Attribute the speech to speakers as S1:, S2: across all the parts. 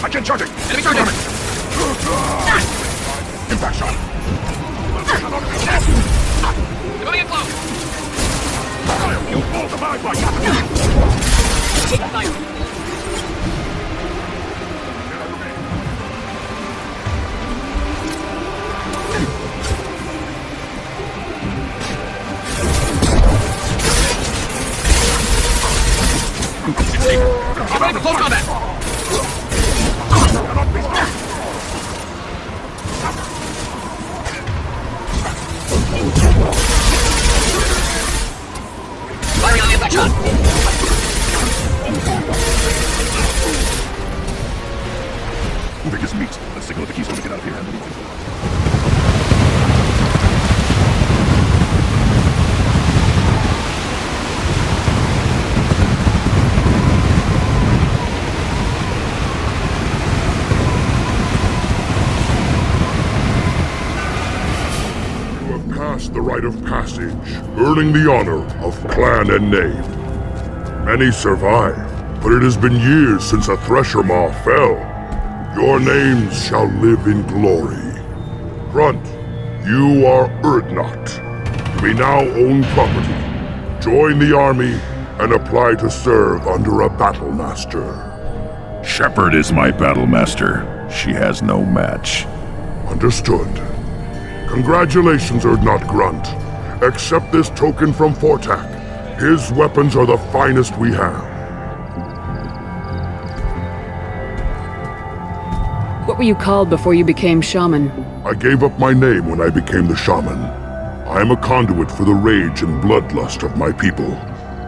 S1: Again charging!
S2: Enemy charging!
S1: Impact shot!
S2: They're moving in close!
S1: Fire! You won't abide by that!
S2: Take the fire! Get ready for close combat!
S1: Cannot be stopped!
S2: Firing on the impact shot!
S1: Moving his meat. Let's signal the keystone to get out of here. The rite of passage, earning the honor of clan and name. Many survive, but it has been years since a thresher maw fell. Your names shall live in glory. Grunt, you are Urdnot. You may now own property. Join the army and apply to serve under a battle master.
S3: Shepard is my battle master. She has no match.
S1: Understood. Congratulations, Urdnot Grunt. Accept this token from Fortak. His weapons are the finest we have.
S4: What were you called before you became shaman?
S1: I gave up my name when I became the shaman. I am a conduit for the rage and bloodlust of my people.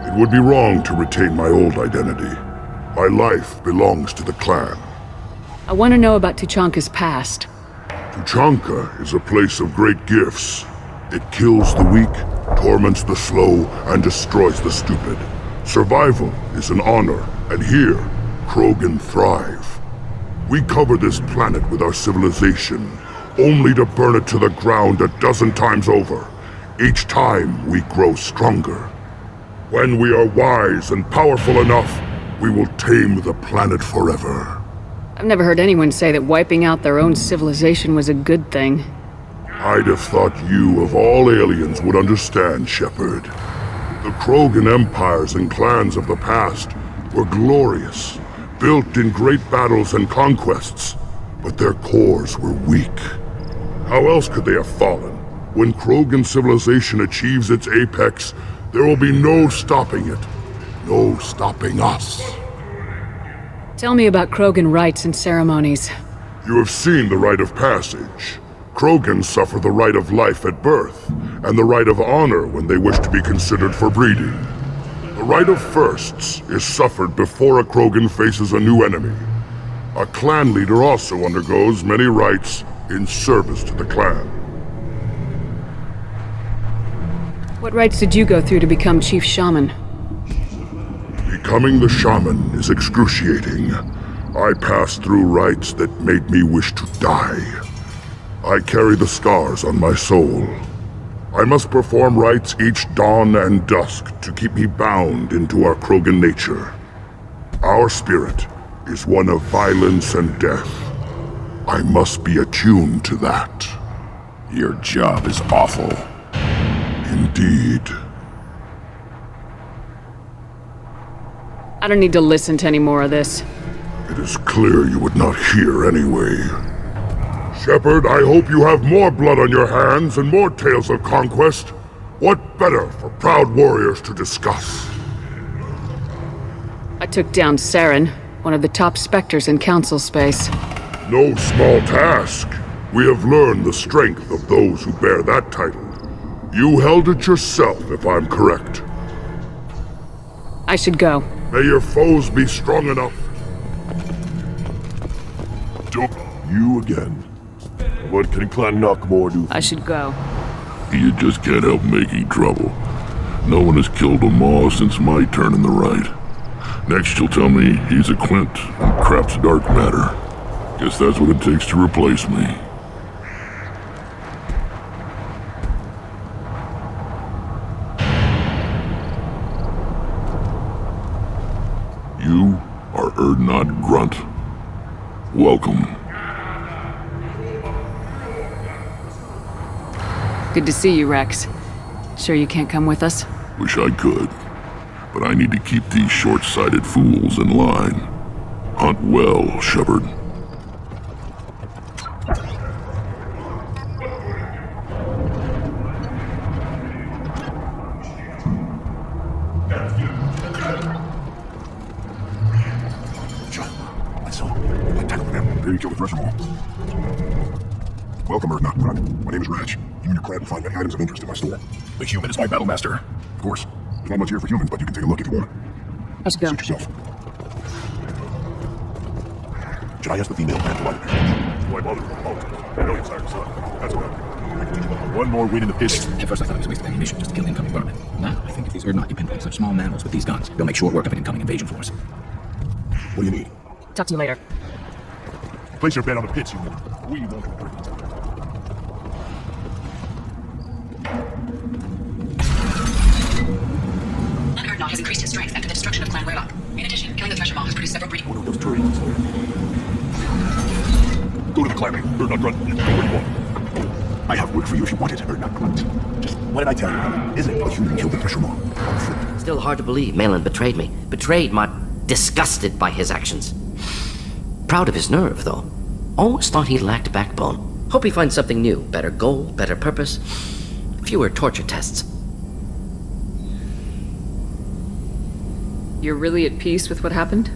S1: It would be wrong to retain my old identity. My life belongs to the clan.
S4: I want to know about Tuchanka's past.
S1: Tuchanka is a place of great gifts. It kills the weak, torments the slow, and destroys the stupid. Survival is an honor, and here, Krogan thrive. We cover this planet with our civilization, only to burn it to the ground a dozen times over. Each time, we grow stronger. When we are wise and powerful enough, we will tame the planet forever.
S4: I've never heard anyone say that wiping out their own civilization was a good thing.
S1: I'd have thought you, of all aliens, would understand, Shepard. The Krogan empires and clans of the past were glorious, built in great battles and conquests, but their cores were weak. How else could they have fallen? When Krogan civilization achieves its apex, there will be no stopping it. No stopping us.
S4: Tell me about Krogan rites and ceremonies.
S1: You have seen the rite of passage. Krogans suffer the rite of life at birth, and the rite of honor when they wish to be considered for breeding. The rite of firsts is suffered before a Krogan faces a new enemy. A clan leader also undergoes many rites in service to the clan.
S4: What rites did you go through to become Chief Shaman?
S1: Becoming the shaman is excruciating. I passed through rites that made me wish to die. I carry the scars on my soul. I must perform rites each dawn and dusk to keep me bound into our Krogan nature. Our spirit is one of violence and death. I must be attuned to that.
S3: Your job is awful.
S1: Indeed.
S4: I don't need to listen to any more of this.
S1: It is clear you would not hear anyway. Shepard, I hope you have more blood on your hands and more tales of conquest. What better for proud warriors to discuss?
S4: I took down Saren, one of the top Spectres in Council space.
S1: No small task. We have learned the strength of those who bear that title. You held it yourself, if I'm correct.
S4: I should go.
S1: May your foes be strong enough.
S5: You again. What can Clan Knockmore do?
S4: I should go.
S5: You just can't help making trouble. No one has killed a Maw since my turn in the right. Next you'll tell me he's a Clint and crap's dark matter. Guess that's what it takes to replace me. You are Urdnot Grunt. Welcome.
S4: Good to see you, Rex. Sure you can't come with us?
S5: Wish I could. But I need to keep these short-sighted fools in line. Hunt well, Shepard.
S1: There you kill the thresher mall. Welcome, Earth Nut. My name is Raj. You and your clan will find many items of interest in my store.
S3: The human is my battle master.
S1: Of course, there's not much here for humans, but you can take a look if you want.
S4: Let's go.
S1: Suit yourself. Should I ask the female man why? Why bother? Oh, I know you're tired, son. That's what one more win in the pit.
S6: At first I thought it was a waste of ammunition just to kill incoming vermin. Now I think if these Urdnot can pinpoint such small mammals with these guns, they'll make short work of an incoming invasion force.
S1: What do you need?
S4: Talk to you later.
S1: Place your bet on the pits, you won't. We won't agree.
S7: One Urdnot has increased his strength after the destruction of Clan Werlock. In addition, killing the Thresher Maw has produced several breeding.
S1: One of those turrets. Go to the clan, Earth Grunt. You can go where you want. I have work for you if you want it, Earth Grunt. Just what did I tell you? Isn't it a human killed the Thresher Maw? On foot.
S8: Still hard to believe Malin betrayed me. Betrayed my... disgusted by his actions. Proud of his nerve, though. Always thought he lacked backbone. Hope he finds something new. Better goal, better purpose. Fewer torture tests.
S4: You're really at peace with what happened?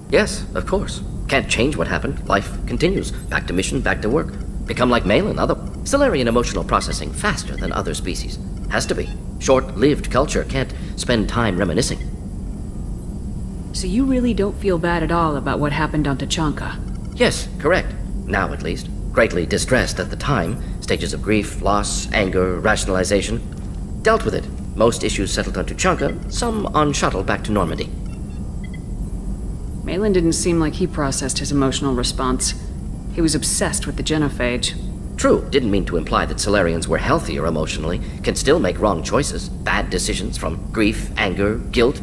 S8: Yes, of course. Can't change what happened. Life continues. Back to mission, back to work. Become like Malin, other... Solarian emotional processing faster than other species. Has to be. Short-lived culture can't spend time reminiscing.
S4: So you really don't feel bad at all about what happened on Tachanka?
S8: Yes, correct. Now, at least. Greatly distressed at the time. Stages of grief, loss, anger, rationalization. Dealt with it. Most issues settled on Tuchanka, some on shuttle back to Normandy.
S4: Malin didn't seem like he processed his emotional response. He was obsessed with the genophage.
S8: True, didn't mean to imply that Solarians were healthier emotionally, can still make wrong choices, bad decisions from grief, anger, guilt.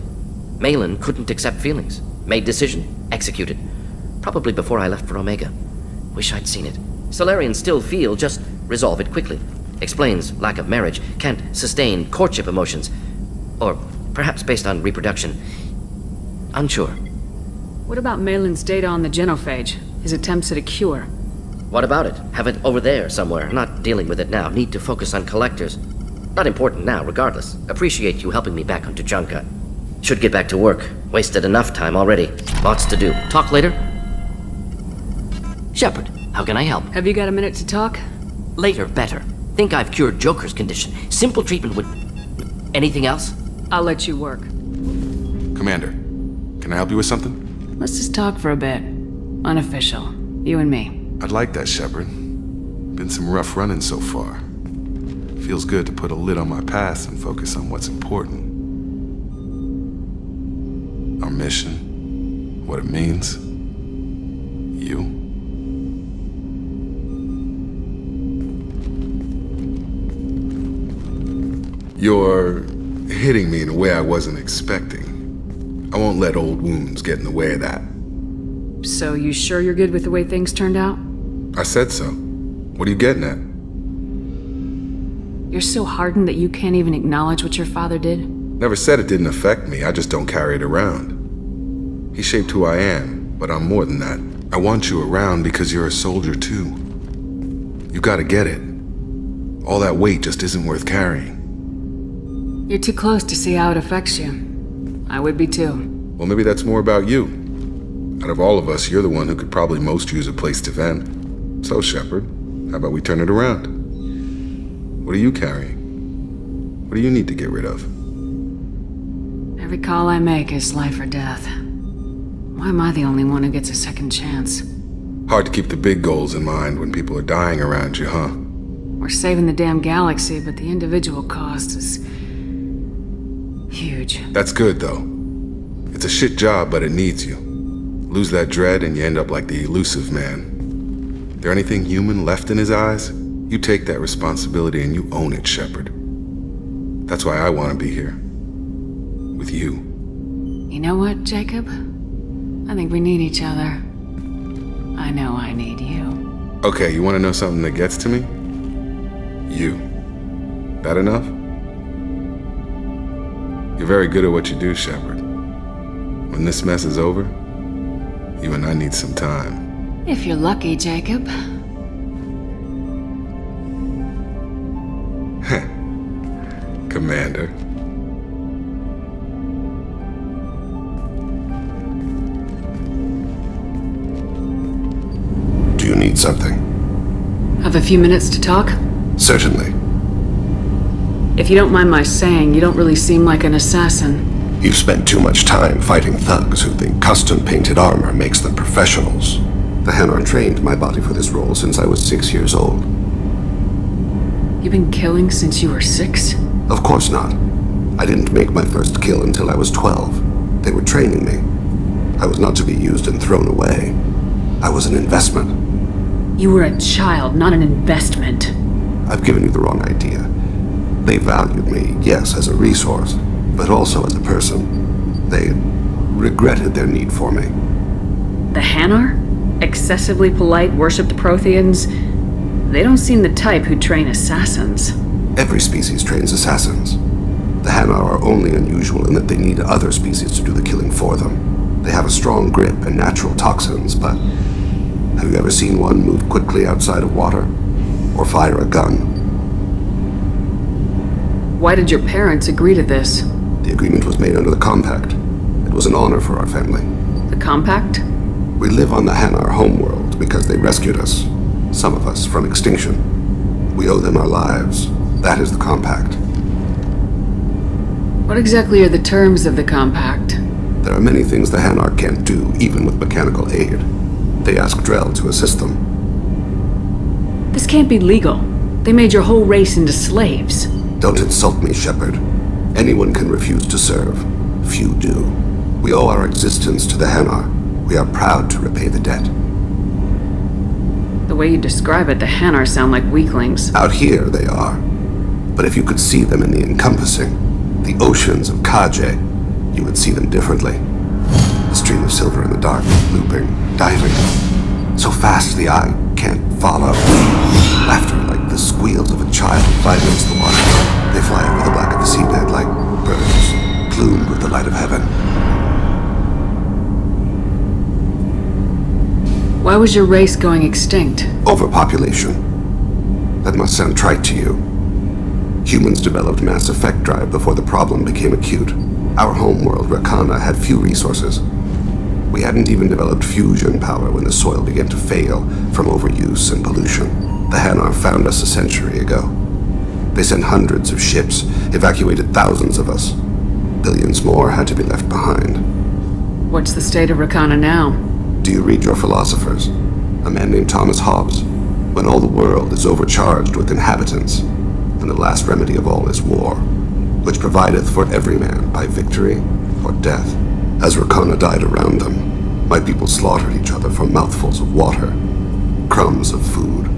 S8: Malin couldn't accept feelings. Made decision, executed. Probably before I left for Omega. Wish I'd seen it. Solarians still feel, just resolve it quickly. Explains lack of marriage, can't sustain courtship emotions. Or perhaps based on reproduction. Unsure.
S4: What about Malin's data on the genophage? His attempts at a cure?
S8: What about it? Have it over there somewhere. Not dealing with it now. Need to focus on collectors. Not important now, regardless. Appreciate you helping me back on Tuchanka. Should get back to work. Wasted enough time already. Lots to do. Talk later? Shepard, how can I help?
S4: Have you got a minute to talk?
S8: Later, better. Think I've cured Joker's condition. Simple treatment would... Anything else?
S4: I'll let you work.
S9: Commander, can I help you with something?
S4: Let's just talk for a bit. Unofficial. You and me.
S9: I'd like that, Shepard. Been some rough running so far. Feels good to put a lid on my past and focus on what's important. Our mission, what it means, you. You're hitting me in a way I wasn't expecting. I won't let old wounds get in the way of that.
S4: So you sure you're good with the way things turned out?
S9: I said so. What are you getting at?
S4: You're so hardened that you can't even acknowledge what your father did?
S9: Never said it didn't affect me, I just don't carry it around. He shaped who I am, but I'm more than that. I want you around because you're a soldier too. You gotta get it. All that weight just isn't worth carrying.
S4: You're too close to see how it affects you. I would be too.
S9: Well, maybe that's more about you. Out of all of us, you're the one who could probably most use a place to vent. So, Shepard, how about we turn it around? What are you carrying? What do you need to get rid of?
S4: Every call I make is life or death. Why am I the only one who gets a second chance?
S9: Hard to keep the big goals in mind when people are dying around you, huh?
S4: We're saving the damn galaxy, but the individual cost is... huge.
S9: That's good, though. It's a shit job, but it needs you. Lose that dread and you end up like the elusive man. There anything human left in his eyes? You take that responsibility and you own it, Shepard. That's why I want to be here. With you.
S4: You know what, Jacob? I think we need each other. I know I need you.
S9: Okay, you want to know something that gets to me? You. That enough? You're very good at what you do, Shepard. When this mess is over, you and I need some time.
S4: If you're lucky, Jacob.
S9: Commander. Do you need something?
S4: Have a few minutes to talk?
S9: Certainly.
S4: If you don't mind my saying, you don't really seem like an assassin.
S10: You've spent too much time fighting thugs who think custom-painted armor makes them professionals. The Hanar trained my body for this role since I was 6 years old.
S4: You've been killing since you were 6?
S10: Of course not. I didn't make my first kill until I was 12. They were training me. I was not to be used and thrown away. I was an investment.
S4: You were a child, not an investment.
S10: I've given you the wrong idea. They valued me, yes, as a resource, but also as a person. They regretted their need for me.
S4: The Hanar? Excessively polite, worshipped Protheans? They don't seem the type who train assassins.
S10: Every species trains assassins. The Hanar are only unusual in that they need other species to do the killing for them. They have a strong grip and natural toxins, but have you ever seen one move quickly outside of water? Or fire a gun?
S4: Why did your parents agree to this?
S10: The agreement was made under the Compact. It was an honor for our family.
S4: The Compact?
S10: We live on the Hanar homeworld because they rescued us, some of us, from extinction. We owe them our lives. That is the Compact.
S4: What exactly are the terms of the Compact?
S10: There are many things the Hanar can't do, even with mechanical aid. They ask Drell to assist them.
S4: This can't be legal. They made your whole race into slaves.
S10: Don't insult me, Shepard. Anyone can refuse to serve. Few do. We owe our existence to the Hanar. We are proud to repay the debt.
S4: The way you describe it, the Hanar sound like weaklings.
S10: Out here, they are. But if you could see them in the encompassing, the oceans of Kaje, you would see them differently. A stream of silver in the dark, looping, diving. So fast the eye can't follow. Laughter like the squeals of a child vibrates the water. They fly over the black of the seabed like birds, plumed with the light of heaven.
S4: Why was your race going extinct?
S10: Overpopulation. That must sound trite to you. Humans developed mass effect drive before the problem became acute. Our homeworld, Rakana, had few resources. We hadn't even developed fusion power when the soil began to fail from overuse and pollution. The Hanar found us a century ago. They sent hundreds of ships, evacuated thousands of us. Billions more had to be left behind.
S4: What's the state of Rakana now?
S10: Do you read your philosophers? A man named Thomas Hobbes. When all the world is overcharged with inhabitants, and the last remedy of all is war, which provideth for every man by victory or death. As Rakana died around them, my people slaughtered each other for mouthfuls of water, crumbs of food.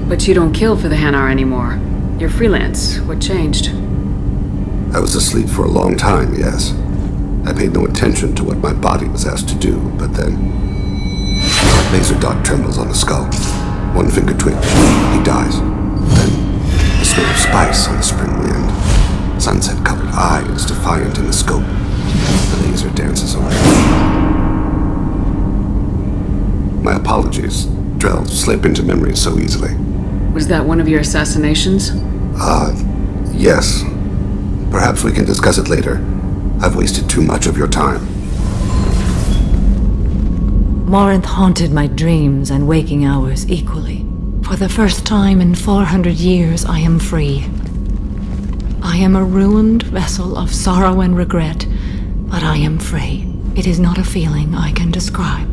S4: But you don't kill for the Hanar anymore. You're freelance. What changed?
S10: I was asleep for a long time, yes. I paid no attention to what my body was asked to do, but then... a laser dot trembles on the skull. One finger twitch. He dies. Then, the smell of spice on the spring wind. Sunset-colored eyes defiant in the scope. The laser dances away. My apologies. Drell slip into memory so easily.
S4: Was that one of your assassinations?
S10: Yes. Perhaps we can discuss it later. I've wasted too much of your time.
S11: Morinth haunted my dreams and waking hours equally. For the first time in 400 years, I am free. I am a ruined vessel of sorrow and regret, but I am free. It is not a feeling I can describe.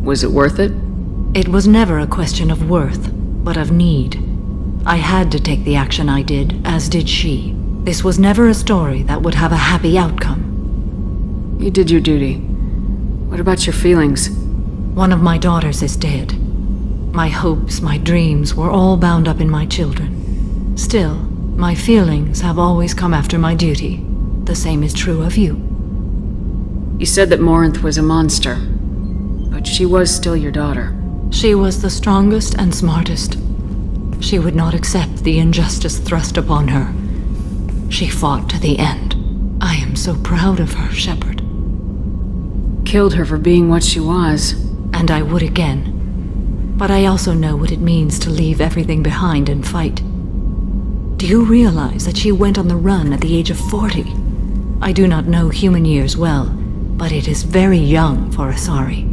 S4: Was it worth it?
S11: It was never a question of worth, but of need. I had to take the action I did, as did she. This was never a story that would have a happy outcome.
S4: You did your duty. What about your feelings?
S11: One of my daughters is dead. My hopes, my dreams were all bound up in my children. Still, my feelings have always come after my duty. The same is true of you.
S4: You said that Morinth was a monster. But But she was still your daughter.
S11: She was the strongest and smartest. She would not accept the injustice thrust upon her. She fought to the end. I am so proud of her, Shepard.
S4: Killed her for being what she was.
S11: And I would again. But I also know what it means to leave everything behind and fight. Do you realize that she went on the run at the age of 40? I do not know human years well, but it is very young for Asari.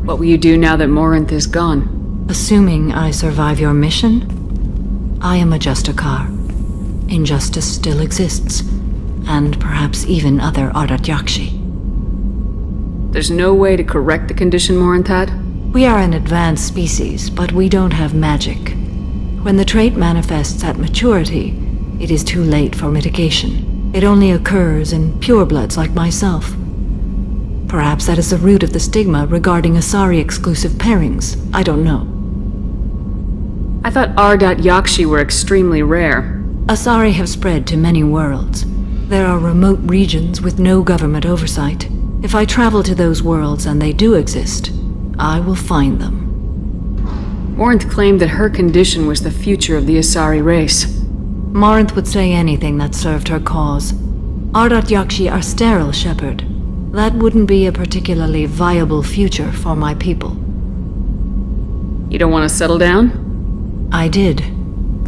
S4: What will you do now that Morinth is gone?
S11: Assuming I survive your mission, I am a Justikar. Injustice still exists, and perhaps even other Ardat Yakshi.
S4: There's no way to correct the condition Morinth had?
S11: We are an advanced species, but we don't have magic. When the trait manifests at maturity, it is too late for mitigation. It only occurs in purebloods like myself. Perhaps that is the root of the stigma regarding Asari-exclusive pairings. I don't know.
S4: I thought Ardat Yakshi were extremely rare.
S11: Asari have spread to many worlds. There are remote regions with no government oversight. If I travel to those worlds and they do exist, I will find them.
S4: Morinth claimed that her condition was the future of the Asari race.
S11: Morinth would say anything that served her cause. Ardat Yakshi are sterile, Shepard. That wouldn't be a particularly viable future for my people.
S4: You don't want to settle down?
S11: I did.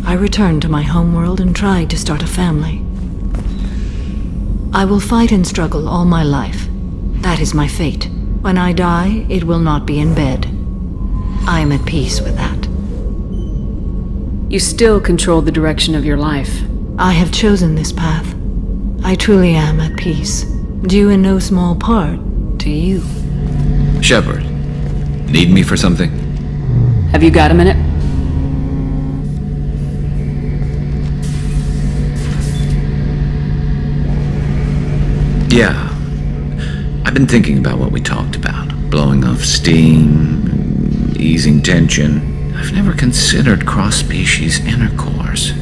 S11: I returned to my homeworld and tried to start a family. I will fight and struggle all my life. That is my fate. When I die, it will not be in bed. I am at peace with that.
S4: You still control the direction of your life.
S11: I have chosen this path. I truly am at peace. Due in no small part to you.
S6: Shepard, need me for something?
S4: Have you got a minute?
S6: Yeah. I've been thinking about what we talked about. Blowing off steam, easing tension. I've never considered cross-species intercourse.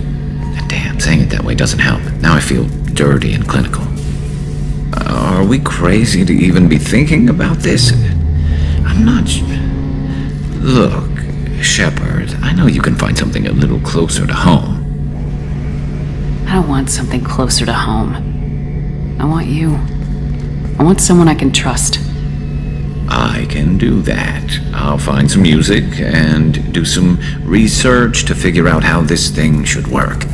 S6: Damn, saying it that way doesn't help. Now I feel dirty and clinical. Are we crazy to even be thinking about this? I'm not... Look, Shepard, I know you can find something a little closer to home.
S4: I don't want something closer to home. I want you. I want someone I can trust.
S6: I can do that. I'll find some music and do some research to figure out how this thing should work.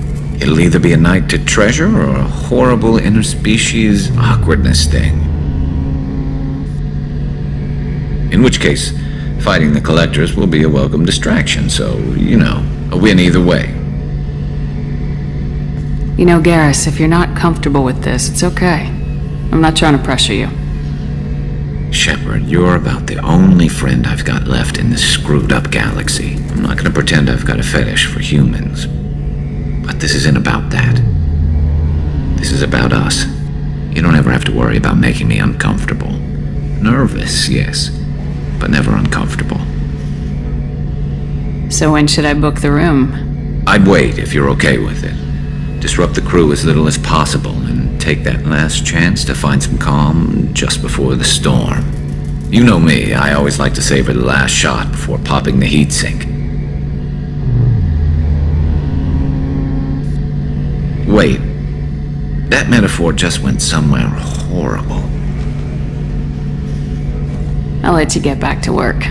S6: It'll either be a night to treasure or a horrible interspecies awkwardness thing. In which case, fighting the collectors will be a welcome distraction, so, you know, a win either way.
S4: You know, Garrus, if you're not comfortable with this, it's okay. I'm not trying to pressure you.
S6: Shepard, you're about the only friend I've got left in this screwed-up galaxy. I'm not gonna pretend I've got a fetish for humans. But this isn't about that. This is about us. You don't ever have to worry about making me uncomfortable. Nervous, yes, but never uncomfortable.
S4: So when should I book the room?
S6: I'd wait if you're okay with it. Disrupt the crew as little as possible and take that last chance to find some calm just before the storm. You know me, I always like to savor the last shot before popping the heatsink. Wait, that metaphor just went somewhere horrible.
S4: I'll let you get back to work.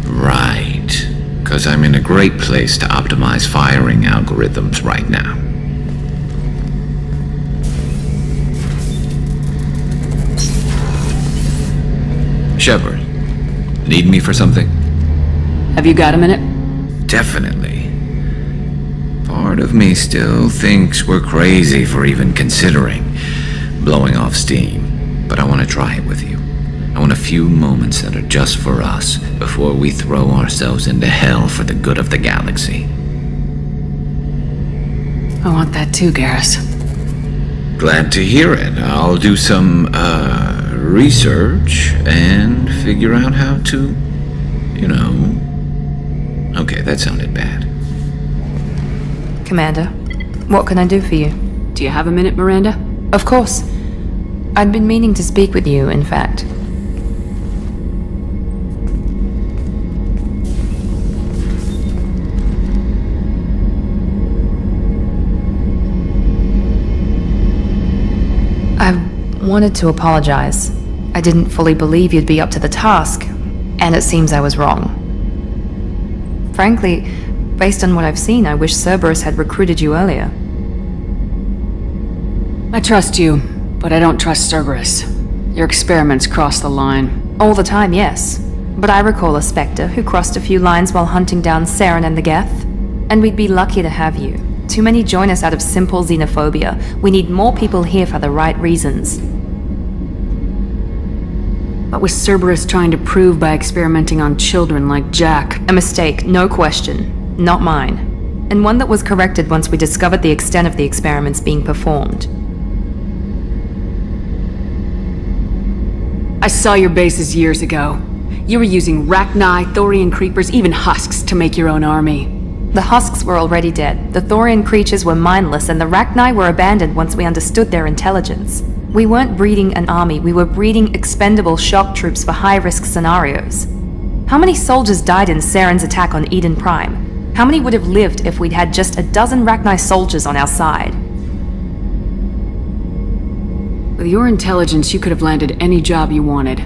S6: Right, 'cause I'm in a great place to optimize firing algorithms right now. Shepard, need me for something?
S4: Have you got a minute?
S6: Definitely. Part of me still thinks we're crazy for even considering blowing off steam, but I want to try it with you. I want a few moments that are just for us before we throw ourselves into hell for the good of the galaxy.
S4: I want that too, Garrus.
S6: Glad to hear it. I'll do some, research and figure out how to, you know... Okay, that sounded bad.
S12: Commander, what can I do for you?
S4: Do you have a minute, Miranda?
S12: Of course. I'd been meaning to speak with you, in fact. wanted to apologize. I didn't fully believe you'd be up to the task, and it seems I was wrong. Frankly, based on what I've seen, I wish Cerberus had recruited you earlier.
S4: I trust you, but I don't trust Cerberus. Your experiments cross the line.
S12: All the time, yes. But I recall a Spectre who crossed a few lines while hunting down Saren and the Geth. And we'd be lucky to have you. Too many join us out of simple xenophobia. We need more people here for the right reasons.
S4: What was Cerberus trying to prove by experimenting on children like Jack?
S12: A mistake, no question. Not mine. And one that was corrected once we discovered the extent of the experiments being performed.
S4: I saw your bases years ago. You were using Rachni, Thorian creepers, even husks to make your own army.
S12: The husks were already dead, the Thorian creatures were mindless, and the Rachni were abandoned once we understood their intelligence. We weren't breeding an army, we were breeding expendable shock troops for high-risk scenarios. How many soldiers died in Saren's attack on Eden Prime? How many would have lived if we'd had just a dozen Rachni soldiers on our side?
S4: With your intelligence, you could have landed any job you wanted.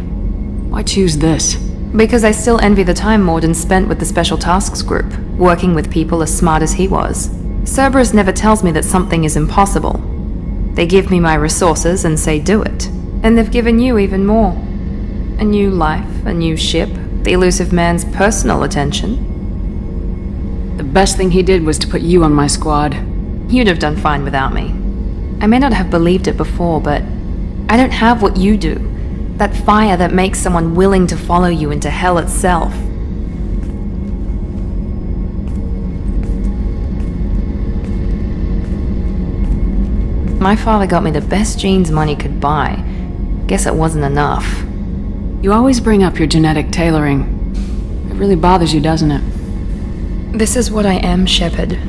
S4: Why choose this?
S12: Because I still envy the time Morden spent with the Special Tasks Group, working with people as smart as he was. Cerberus never tells me that something is impossible. They give me my resources and say do it. And they've given you even more. A new life, a new ship, the elusive man's personal attention.
S4: The best thing he did was to put you on my squad.
S12: You'd have done fine without me. I may not have believed it before, but I don't have what you do. That fire that makes someone willing to follow you into hell itself. My father got me the best genes money could buy. Guess it wasn't enough.
S4: You always bring up your genetic tailoring. It really bothers you, doesn't it?
S12: This is what I am, Shepard.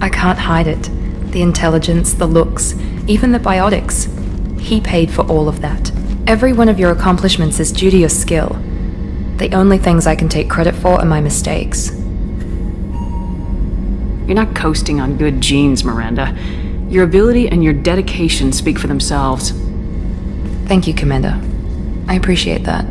S12: I can't hide it. The intelligence, the looks, even the biotics. He paid for all of that. Every one of your accomplishments is due to your skill. The only things I can take credit for are my mistakes.
S4: You're not coasting on good genes, Miranda. Your ability and your dedication speak for themselves.
S12: Thank you, Commander. I appreciate that.